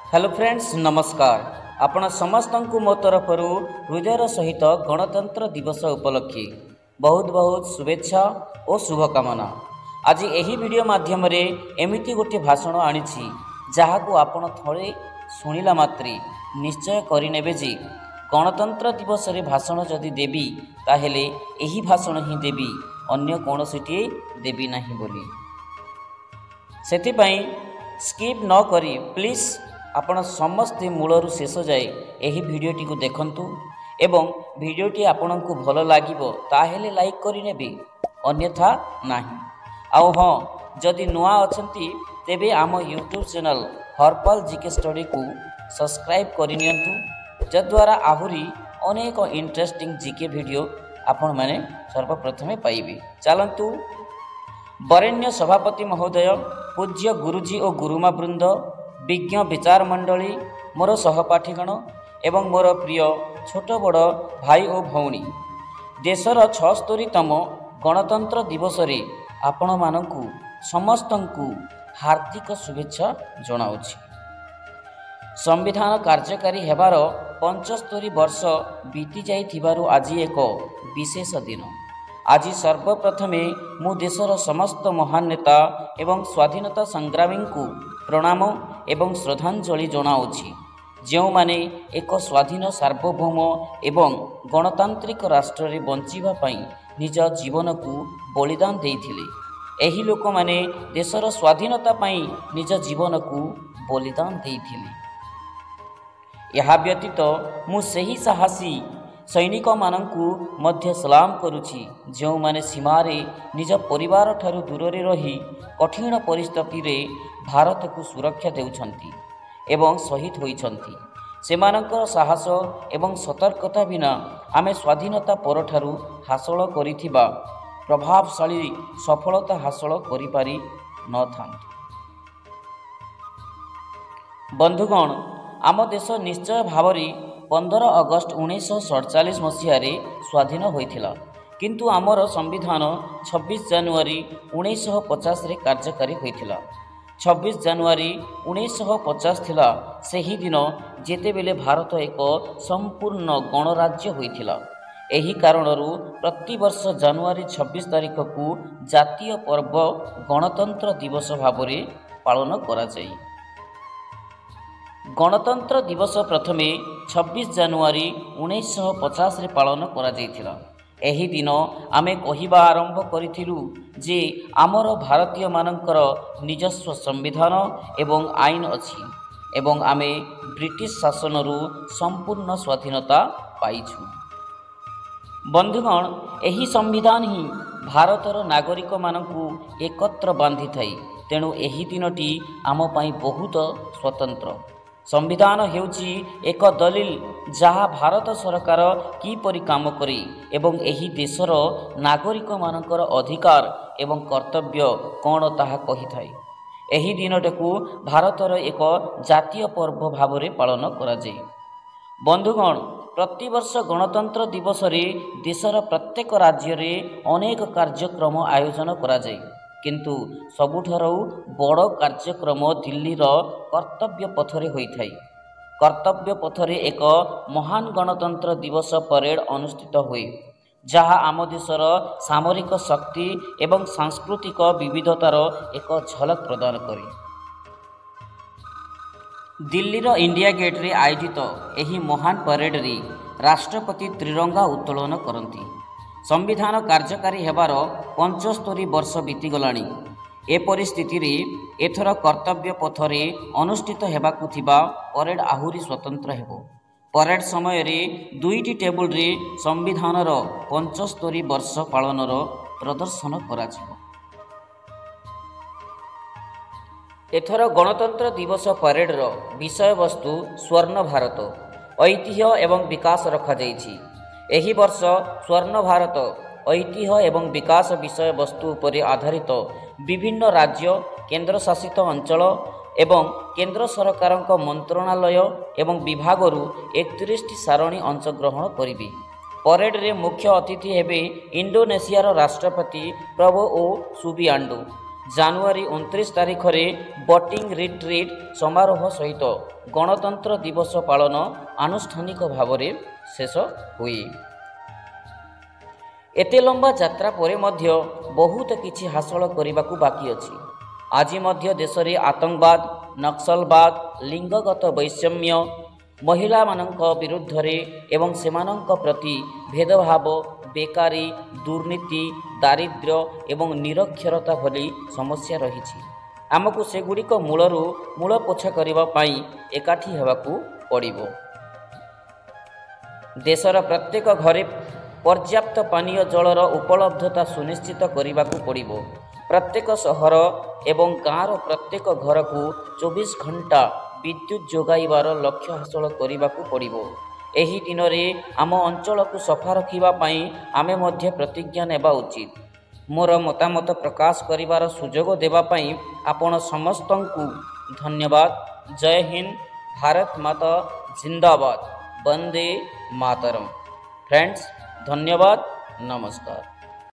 Hello friends नमस्कार। आपण समस्त को मो तरफ हृदयर सहित गणतंत्र दिवस उपलक्षे बहुत बहुत शुभेच्छा और शुभकामना। आज यही वीडियो माध्यम एमिति गोटे भाषण आनी जहाँ को आपण थोड़े शुणिला मात्रे निश्चय करें जे गणतंत्र दिवस रे भाषण जदि देवी ताहेले यही भाषण ही देवी, अन्य कौनसीटी देवी नहीं बोली। सेथिपाई स्किप न करी प्लीज आपण समस्ते मूलरू शेष जाए यही वीडियोटी को देखंतु एवं वीडियोटी आपण को भल लागिबो ताहेले लाइक करि नेबे, अन्यथा नाही। आउ हाँ, जदि नुआ अछंती तेबे आम YouTube channel Harpal GK study को सब्सक्राइब करि नियंतु, जद्वारा आहुरी अनेक इंटरेस्टिंग जीके वीडियो आपण माने सर्वप्रथमे पाइबे। चलंतु वरेण्य सभापति महोदय, पूज्य गुरुजी और गुरुमा वृंद, विज्ञ विचार मंडली, मोर सहपाठीगण एवं मोर प्रिय छोट बड़ भाई और भौणी, देशर 76तम गणतंत्र दिवस रे आपण मानकु समस्तंकु हार्दिक शुभेच्छा जनाउछि। संविधान कार्यकारी हेबार 75 वर्ष बीती जाइथिबारु आज एक विशेष दिन। आज सर्वप्रथमे मु देशर समस्त महान नेता एवं स्वाधीनता संग्रामी को प्रणाम एवं श्रद्धांजलि जनाउछि, जो माने एक स्वाधीन सार्वभौम एवं गणतांत्रिक राष्ट्र रे बंचिबा पई निज जीवन को बलिदान देइथिले। एही लोक माने देशर स्वाधीनता पई निज जीवन को बलिदान देइथिले। यहा व्यतीत मु सही साहसी सैनिक मानंकु मध्य सलाम करुछि, जो माने सीमारे निज परिवार ठारू दूर रे रही कठिन परिस्थिति रे भारत को सुरक्षा देउछंती एवं शहीद होइछंती। सेमानकर साहस एवं सतर्कता बिना आमे स्वाधीनता पर ठारू हासिल करिथिबा प्रभावशाली सफलता हासिल करि पारि न थांती। बंधुगण, आम देश निश्चय भावरी 15 अगस्त 1947 मसीह स्वाधीन होइथिला, किंतु आमर संविधान 26 जनवरी 1950 रे कार्यकारी होइथिला। 26 जनवरी 1950 थिला सेही दिन जेतेबेले भारत एक संपूर्ण गणराज्य होइथिला। एही कारणरू प्रतिवर्ष जनवरी 26 तारिख को जातीय पर्व गणतंत्र दिवस भावरे पालन करा जाय। गणतंत्र दिवस प्रथमे 26 जनवरी 1950 रे पालन करा जायथिला। एही दिन आमे कहिबा आरंभ करिथिलु जे आमर भारतीय मानकर निजस्व संविधान एवं आईन अछि एवं आमे ब्रिटिश शासनरू संपूर्ण स्वाधीनता पाइछु। बंधुगण, एही संविधान ही भारतर नागरिक मानकु एकत्र बांधि थाई, तेणु एही दिनटी आम पई बहुत स्वतंत्र। संविधान हेउची एक दलिल जहाँ भारत सरकार किपरि काम करे एवं एही देशर नागरिक मानकर अधिकार एवं कर्तव्य कौन ताहा कहि थाए। एही दिनटाकू भारतर एक जातीय पर्व भावरे पालन करा जाय। बंधुगण, प्रतिवर्ष गणतंत्र दिवस रे देशर प्रत्येक राज्य रे अनेक कार्यक्रम आयोजन करा जाय, किंतु सबुठारु बड़ कार्यक्रम दिल्लीर कर्तव्य पथरे होइथाय। कर्तव्य पथरे एक महान गणतंत्र दिवस परेड अनुष्ठित हुए, जहाँ आम देशर सामरिक शक्ति एवं सांस्कृतिक विविधतार एक झलक प्रदान करे। दिल्लीर इंडिया गेट रे आयोजित एही महान परेड रे राष्ट्रपति त्रिरंगा उत्तोलन करती। संविधान कार्यकारी हेबार 75 वर्ष बीतीगलाणी। ए परिस्थिति रे एथर कर्तव्य पथरे अनुष्ठित हेबाकु थिबा परेड आहुरी स्वतंत्र हेबो। परेड समय रे 2टी टेबुल रे संविधानर 75 वर्ष पालनर प्रदर्शन करा जिवो। एथर गणतंत्र दिवस परेड रो विषय वस्तु स्वर्ण भारत, ऐतिह्य एवं विकास रखा जाइछि। एही वर्ष स्वर्ण भारत, ऐतिह्य एवं विकास विषय वस्तु पर आधारित विभिन्न राज्य, केंद्र शासित अंचल एवं केंद्र सरकार मंत्रणालय एवं विभागरू 31 सारणी अंशग्रहण करिबे। परेड रे मुख्य अतिथि हेबे इंडोनेशियार राष्ट्रपति प्रबोवो सुबियांडो। ଜାନୁଆରୀ 29 ତାରିଖରେ ବୋଟିଂ ରିଟ୍ରିଟ୍ ସମାରୋହ ସହିତ ଗଣତନ୍ତ୍ର ଦିବସ ପାଳନ ଆନୁଷ୍ଠାନିକ ଭାବରେ ଶେଷ ହୁଏ। ଏତେ ଲମ୍ବା ଯାତ୍ରା ପରେ ମଧ୍ୟ ବହୁତ କିଛି ହାସଲ କରିବାକୁ ବାକି ଅଛି। ଆଜି ମଧ୍ୟ ଦେଶରେ ଆତଙ୍କବାଦ, ନକ୍ସଲବାଦ, ଲିଙ୍ଗଗତ ବୈଷମ୍ୟ, ମହିଳାମାନଙ୍କ ବିରୁଦ୍ଧରେ ଏବଂ ସେମାନଙ୍କ ପ୍ରତି ଭେଦଭାବ, ବେକାରୀ, ଦୁର୍ନୀତି, ଦାରିଦ୍ର୍ୟ ଏବଂ ନିରକ୍ଷରତା ଭଳି ସମସ୍ୟା ରହିଛି। ଆମକୁ ସେଗୁଡ଼ିକ ମୂଳରୁ ମୂଳପୋଛ କରିବା ପାଇଁ ଏକାଠି ହେବାକୁ ପଡ଼ିବ। ଦେଶର ପ୍ରତ୍ୟେକ ଘରେ ପର୍ଯ୍ୟାପ୍ତ ପାନୀୟ ଜଳର ଉପଲବ୍ଧତା ସୁନିଶ୍ଚିତ କରିବାକୁ ପଡ଼ିବ। ପ୍ରତ୍ୟେକ ସହର ଏବଂ ଗାଁର ପ୍ରତ୍ୟେକ ଘରକୁ 24 ଘଣ୍ଟା ବିଦ୍ୟୁତ୍ ଯୋଗାଇବାର ଲକ୍ଷ୍ୟ ହାସଲ କରିବାକୁ ପଡ଼ିବ। ଏହି ଦିନରେ ଆମ ଅଞ୍ଚଳକୁ ସଫା ରଖିବା ପାଇଁ ଆମେ ମଧ୍ୟ ପ୍ରତିଜ୍ଞା ନେବା ଉଚିତ। ମୋର ମତାମତ ପ୍ରକାଶ କରିବାର ସୁଯୋଗ ଦେବା ପାଇଁ ଆପଣ ସମସ୍ତଙ୍କୁ ଧନ୍ୟବାଦ। ଜୟ ହିନ୍ଦ, ଭାରତ ମାତା ଜିନ୍ଦାବାଦ, ବନ୍ଦେ ମାତରମ୍। ଫ୍ରେଣ୍ଡସ୍, ଧନ୍ୟବାଦ, ନମସ୍କାର।